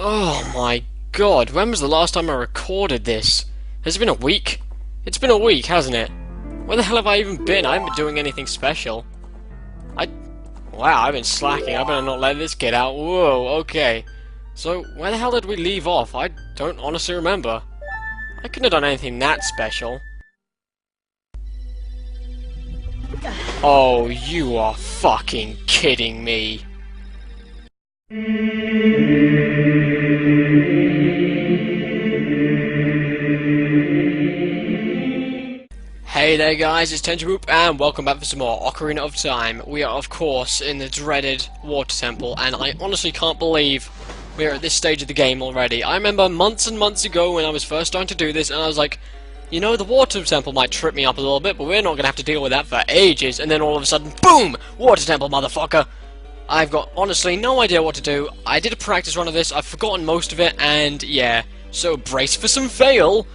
Oh my god, when was the last time I recorded this? Has it been a week? It's been a week, hasn't it? Where the hell have I even been? I haven't been doing anything special. Wow, I've been slacking. I better not let this get out. Whoa, okay. So, where the hell did we leave off? I don't honestly remember. I couldn't have done anything that special. Oh, you are fucking kidding me. Hey there guys, it's Tenjinmoop and welcome back for some more Ocarina of Time. We are of course in the dreaded water temple and I honestly can't believe we're at this stage of the game already. I remember months and months ago when I was first starting to do this and I was like, you know, the water temple might trip me up a little bit, but we're not going to have to deal with that for ages. And then all of a sudden, boom! Water temple, motherfucker! I've got honestly no idea what to do. I did a practice run of this, I've forgotten most of it, and yeah, so brace for some fail.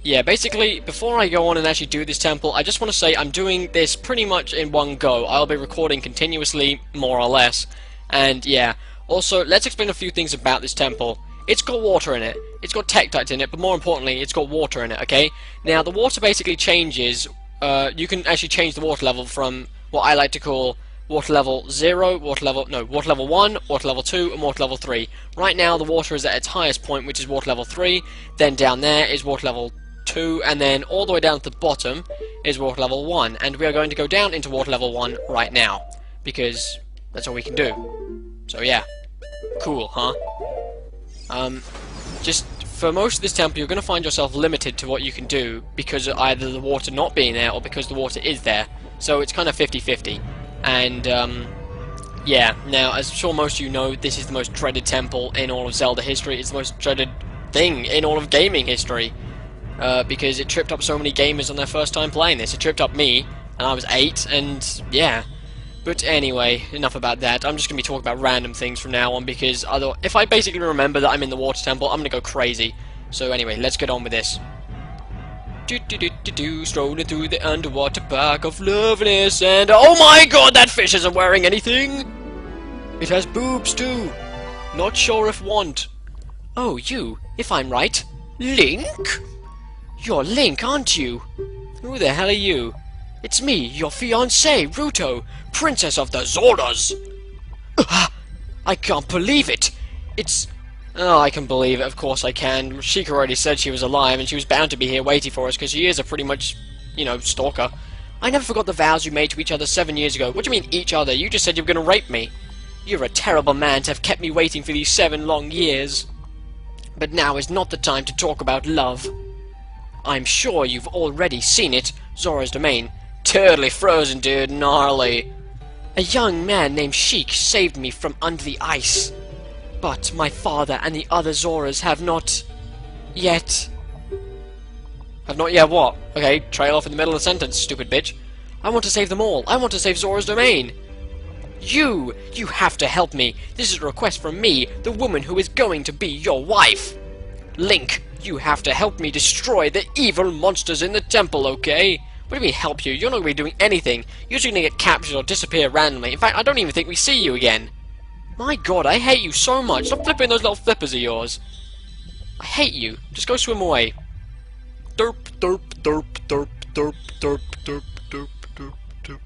Yeah, basically, before I go on and actually do this temple, I just want to say I'm doing this pretty much in one go. I'll be recording continuously, more or less, and yeah. Also, let's explain a few things about this temple. It's got water in it, it's got Tektite in it, but more importantly, it's got water in it, okay? Now, the water basically changes, you can actually change the water level from what I like to call water level 0, water level 1, water level 2, and water level 3. Right now, the water is at its highest point, which is water level 3, then down there is water level 2, and then all the way down to the bottom is water level 1, and we are going to go down into water level 1 right now, because that's all we can do. So yeah, cool, huh? Just for most of this temple, you're going to find yourself limited to what you can do because of either the water not being there or because the water is there. So it's kind of 50-50. And, yeah, now, as I'm sure most of you know, this is the most dreaded temple in all of Zelda history. It's the most dreaded thing in all of gaming history. Because it tripped up so many gamers on their first time playing this. It tripped up me, and I was 8, and, yeah. But anyway, enough about that. I'm just going to be talking about random things from now on, because if I basically remember that I'm in the water temple, I'm going to go crazy. So anyway, let's get on with this. Strolling through the underwater park of loveliness, and oh my god, that fish isn't wearing anything! It has boobs too. Not sure if want. Oh, you, if I'm right, Link? You're Link, aren't you? Who the hell are you? It's me, your fiancé, Ruto, Princess of the Zoras! I can't believe it! Oh, I can believe it, of course I can. Sheikah already said she was alive, and she was bound to be here waiting for us, because she is a pretty much, you know, stalker. I never forgot the vows you made to each other 7 years ago. What do you mean, each other? You just said you were going to rape me. You're a terrible man to have kept me waiting for these 7 long years. But now is not the time to talk about love. I'm sure you've already seen it, Zora's domain. Totally frozen, dude, gnarly. A young man named Sheik saved me from under the ice. But my father and the other Zoras have not yet... Have not yet what? Okay, trail off in the middle of the sentence, stupid bitch. I want to save them all. I want to save Zora's domain. You have to help me. This is a request from me, the woman who is going to be your wife. Link, you have to help me destroy the evil monsters in the temple, okay? What do you mean help you? You're not going to be doing anything. You're just going to get captured or disappear randomly. In fact, I don't even think we see you again. My god, I hate you so much. Stop flipping those little flippers of yours. I hate you. Just go swim away. Derp, derp, derp, derp, derp, derp, derp, derp, derp, derp.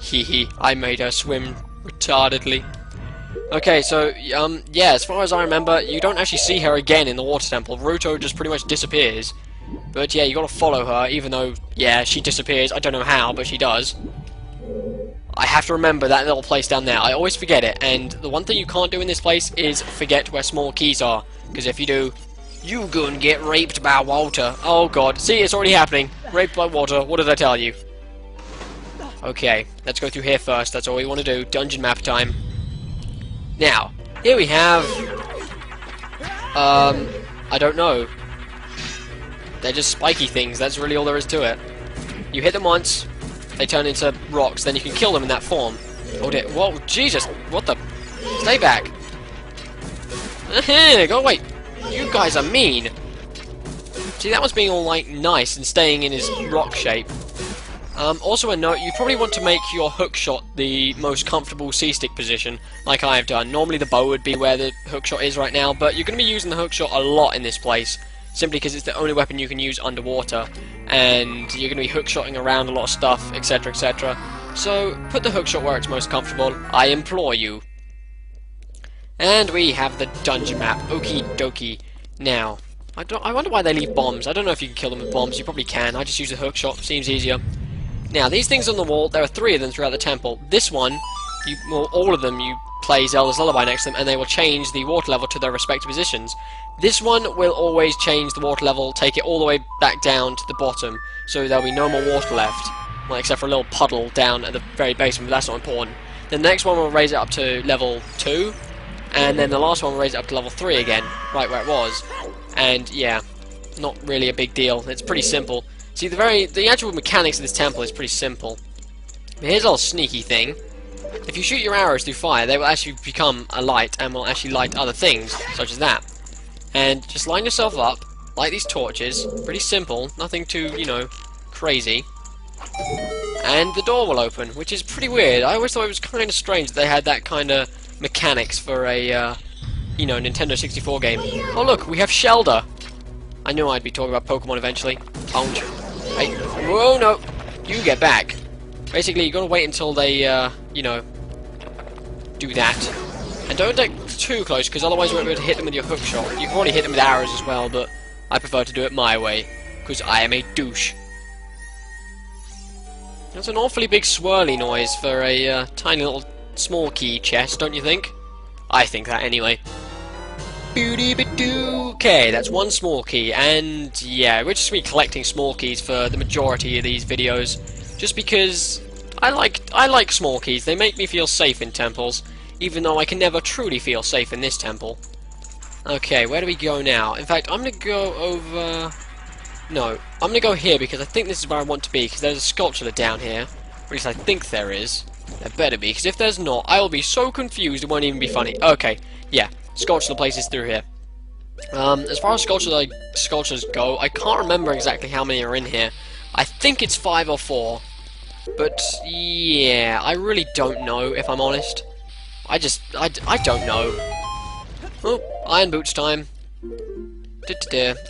Hee I made her swim retardedly. Okay, so, yeah, as far as I remember, you don't actually see her again in the water temple. Ruto just pretty much disappears. But yeah, you gotta follow her, even though, yeah, she disappears. I don't know how, but she does. I have to remember that little place down there. I always forget it, and the one thing you can't do in this place is forget where small keys are. Because if you do, you gonna get raped by water. Oh god, see, it's already happening. Raped by water, what did I tell you? Okay, let's go through here first. That's all we want to do. Dungeon map time. Now, here we have... I don't know. They're just spiky things, that's really all there is to it. You hit them once, they turn into rocks, then you can kill them in that form. Oh dear, whoa, Jesus, what the? Stay back. Go away. You guys are mean. See, that was being all, like, nice and staying in his rock shape. Also a note, you probably want to make your hook shot the most comfortable C-stick position, like I have done. Normally the bow would be where the hook shot is right now, but you're going to be using the hook shot a lot in this place, simply because it's the only weapon you can use underwater, and you're going to be hook shotting around a lot of stuff, etc, etc. So, put the hook shot where it's most comfortable, I implore you. And we have the dungeon map, okie dokie. Now, I wonder why they leave bombs. I don't know if you can kill them with bombs, you probably can, I just use the hook shot, seems easier. Now, these things on the wall, there are 3 of them throughout the temple. This one, well, all of them, you play Zelda's Lullaby next to them, and they will change the water level to their respective positions. This one will always change the water level, take it all the way back down to the bottom, so there'll be no more water left. Well, except for a little puddle down at the very basement, but that's not important. The next one will raise it up to level 2, and then the last one will raise it up to level 3 again, right where it was. And, yeah, not really a big deal. It's pretty simple. See, the actual mechanics of this temple is pretty simple. But here's a little sneaky thing. If you shoot your arrows through fire, they will actually become a light, and will actually light other things, such as that. And just line yourself up, light these torches, pretty simple, nothing too, you know, crazy. And the door will open, which is pretty weird. I always thought it was kind of strange that they had that kind of mechanics for a, you know, Nintendo 64 game. Oh look, we have Shelder! I knew I'd be talking about Pokemon eventually. Punch. Hey, whoa, no! You get back. Basically, you're gonna wait until they, you know, do that. And don't get too close, because otherwise you won't be able to hit them with your hook shot. You can already hit them with arrows as well, but I prefer to do it my way, because I am a douche. That's an awfully big swirly noise for a tiny little small key chest, don't you think? I think that anyway. Okay, that's one small key, and yeah, we're just going to be collecting small keys for the majority of these videos, just because I like small keys. They make me feel safe in temples, even though I can never truly feel safe in this temple. Okay, where do we go now? In fact, I'm going to go over... No, I'm going to go here because I think this is where I want to be, because there's a sculpture down here. Or at least I think there is. There better be, because if there's not, I will be so confused it won't even be funny. Okay, yeah, sculpture places through here. As far as sculptures go, I can't remember exactly how many are in here. I think it's 5 or 4. But, yeah, I really don't know, if I'm honest. I don't know. Oh, Iron Boots time.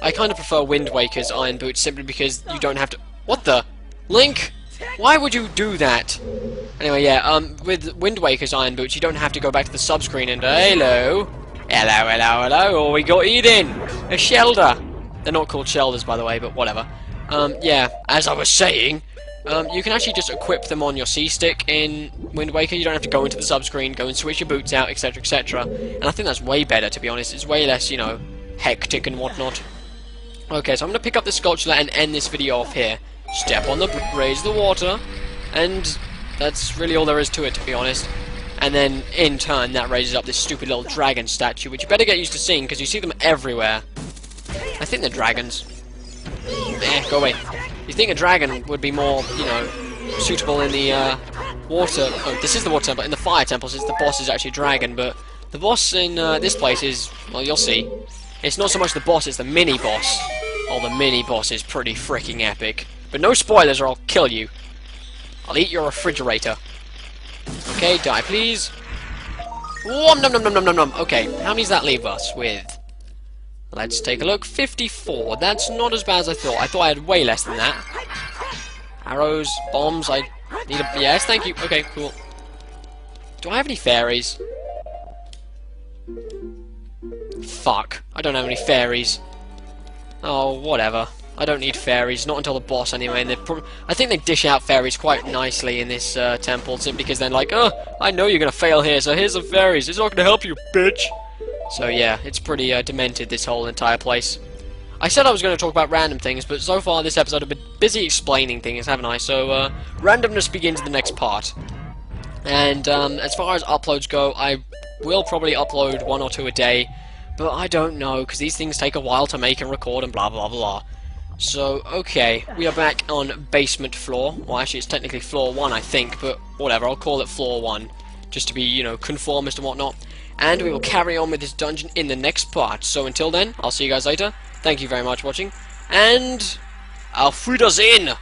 I kind of prefer Wind Waker's Iron Boots simply because you don't have to... What the? Link? Why would you do that? Anyway, yeah, with Wind Waker's Iron Boots, you don't have to go back to the sub-screen and... Hello? Hello, hello, hello. Oh, we got Eden! A Shelder! They're not called Shelders, by the way, but whatever. Yeah, as I was saying... you can actually just equip them on your C-stick in Wind Waker. You don't have to go into the sub-screen, go and switch your boots out, etc, etc. And I think that's way better, to be honest. It's way less, you know, hectic and whatnot. Okay, so I'm going to pick up this sculpture and end this video off here. Step on the raise the water, and that's really all there is to it, to be honest. And then, in turn, that raises up this stupid little dragon statue, which you better get used to seeing, because you see them everywhere. I think they're dragons. Go away. You think a dragon would be more, you know, suitable in the water... Oh, this is the water temple. In the fire temple, since the boss is actually a dragon, but the boss in this place is... Well, you'll see. It's not so much the boss, it's the mini-boss. Oh, the mini-boss is pretty freaking epic. But no spoilers or I'll kill you. I'll eat your refrigerator. Okay, die please. Nom nom nom nom nom nom nom. Okay, how many does that leave us with? Let's take a look. 54. That's not as bad as I thought. I thought I had way less than that. Arrows, bombs, I need a... Yes, thank you. Okay, cool. Do I have any fairies? Fuck. I don't have any fairies. Oh, whatever. I don't need fairies. Not until the boss, anyway. And I think they dish out fairies quite nicely in this temple, simply because they're like, oh, I know you're going to fail here, so here's some fairies. It's not going to help you, bitch. So yeah, it's pretty demented, this whole entire place. I said I was going to talk about random things, but so far this episode I've been busy explaining things, haven't I? So randomness begins in the next part. And as far as uploads go, I will probably upload 1 or 2 a day, but I don't know, because these things take a while to make and record and blah blah blah. So, okay, we are back on basement floor. Well, actually it's technically floor 1, I think, but whatever, I'll call it floor 1, just to be, you know, conformist and whatnot. And we will carry on with this dungeon in the next part. So until then, I'll see you guys later. Thank you very much for watching. And... Auf Wiedersehen!